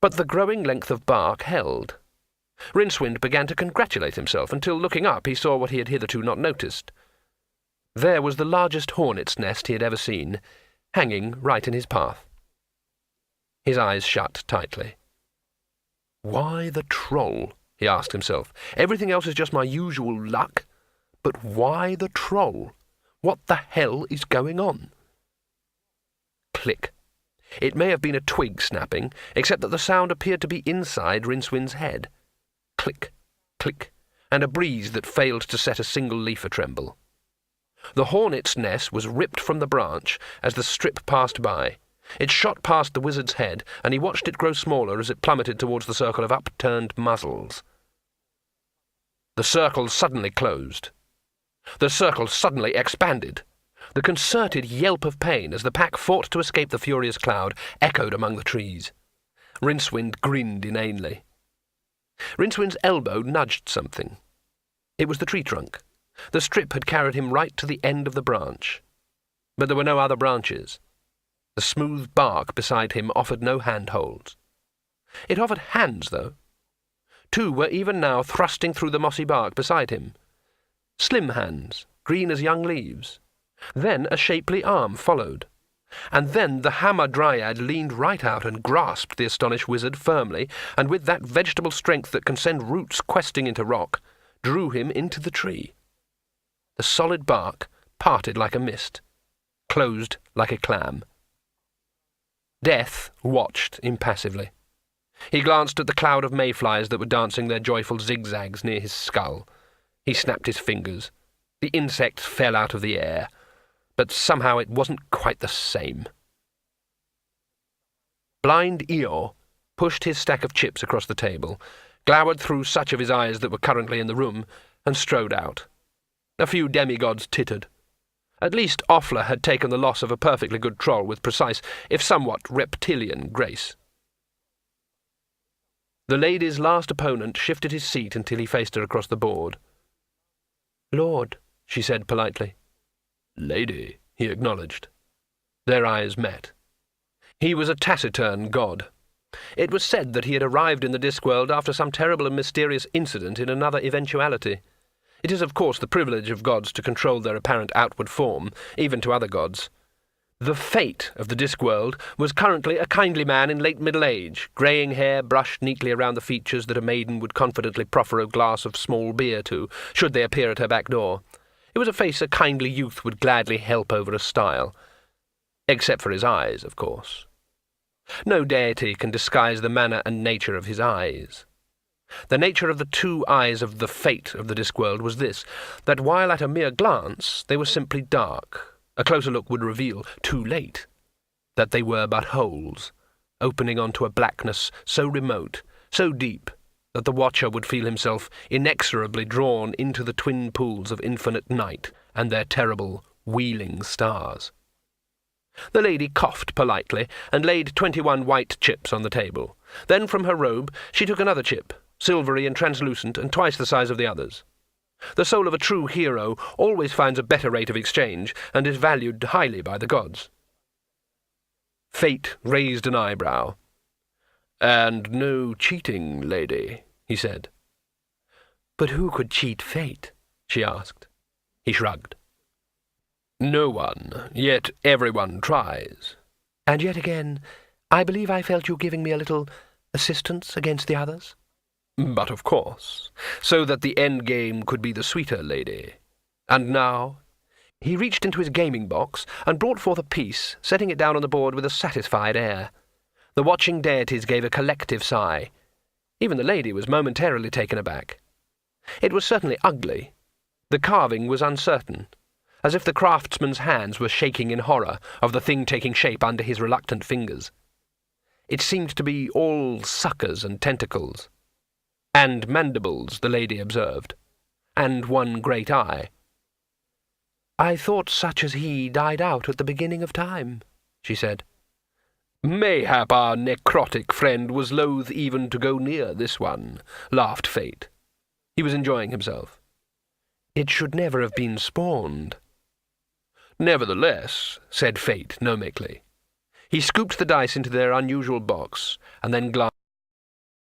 But the growing length of bark held. Rincewind began to congratulate himself until, looking up, he saw what he had hitherto not noticed. There was the largest hornet's nest he had ever seen, hanging right in his path. His eyes shut tightly. "Why the troll?" he asked himself. "Everything else is just my usual luck. But why the troll? What the hell is going on?" Click. It may have been a twig snapping, except that the sound appeared to be inside Rincewind's head. Click, click, and a breeze that failed to set a single leaf a-tremble. The hornet's nest was ripped from the branch as the strip passed by. It shot past the wizard's head, and he watched it grow smaller as it plummeted towards the circle of upturned muzzles. The circle suddenly closed. The circle suddenly expanded. The concerted yelp of pain as the pack fought to escape the furious cloud echoed among the trees. Rincewind grinned inanely. Rincewind's elbow nudged something. It was the tree trunk. The strip had carried him right to the end of the branch. But there were no other branches. The smooth bark beside him offered no handholds. It offered hands, though. Two were even now thrusting through the mossy bark beside him. Slim hands, green as young leaves. Then a shapely arm followed. And then the Hamadryad leaned right out and grasped the astonished wizard firmly, and with that vegetable strength that can send roots questing into rock, drew him into the tree. The solid bark parted like a mist, closed like a clam. Death watched impassively. He glanced at the cloud of mayflies that were dancing their joyful zigzags near his skull. He snapped his fingers. The insects fell out of the air, but somehow it wasn't quite the same. Blind Eeyore pushed his stack of chips across the table, glowered through such of his eyes that were currently in the room, and strode out. A few demigods tittered. At least Offler had taken the loss of a perfectly good troll with precise, if somewhat reptilian, grace. The lady's last opponent shifted his seat until he faced her across the board. "Lord," she said politely. "Lady," he acknowledged. Their eyes met. He was a taciturn god. It was said that he had arrived in the Discworld after some terrible and mysterious incident in another eventuality. It is, of course, the privilege of gods to control their apparent outward form, even to other gods. The fate of the Discworld was currently a kindly man in late middle age, greying hair brushed neatly around the features that a maiden would confidently proffer a glass of small beer to, should they appear at her back door. It was a face a kindly youth would gladly help over a stile. Except for his eyes, of course. No deity can disguise the manner and nature of his eyes. The nature of the two eyes of the fate of the Discworld was this, that while at a mere glance they were simply dark, a closer look would reveal, too late, that they were but holes, opening onto a blackness so remote, so deep, that the watcher would feel himself inexorably drawn into the twin pools of infinite night and their terrible, wheeling stars. The lady coughed politely and laid 21 white chips on the table. Then from her robe she took another chip, silvery and translucent and twice the size of the others. The soul of a true hero always finds a better rate of exchange and is valued highly by the gods. Fate raised an eyebrow. "And no cheating, lady," he said. "But who could cheat fate?" she asked. He shrugged. "No one, yet everyone tries." "And yet again, I believe I felt you giving me a little assistance against the others?" "But of course, so that the end game could be the sweeter, lady. And now—" He reached into his gaming box and brought forth a piece, setting it down on the board with a satisfied air. The watching deities gave a collective sigh. Even the lady was momentarily taken aback. It was certainly ugly. The carving was uncertain, as if the craftsman's hands were shaking in horror of the thing taking shape under his reluctant fingers. It seemed to be all suckers and tentacles. And mandibles, the lady observed. And one great eye. "I thought such as he died out at the beginning of time," she said. "Mayhap our necrotic friend was loath even to go near this one," laughed Fate. He was enjoying himself. "It should never have been spawned." "Nevertheless," said Fate gnomically. He scooped the dice into their unusual box, and then glanced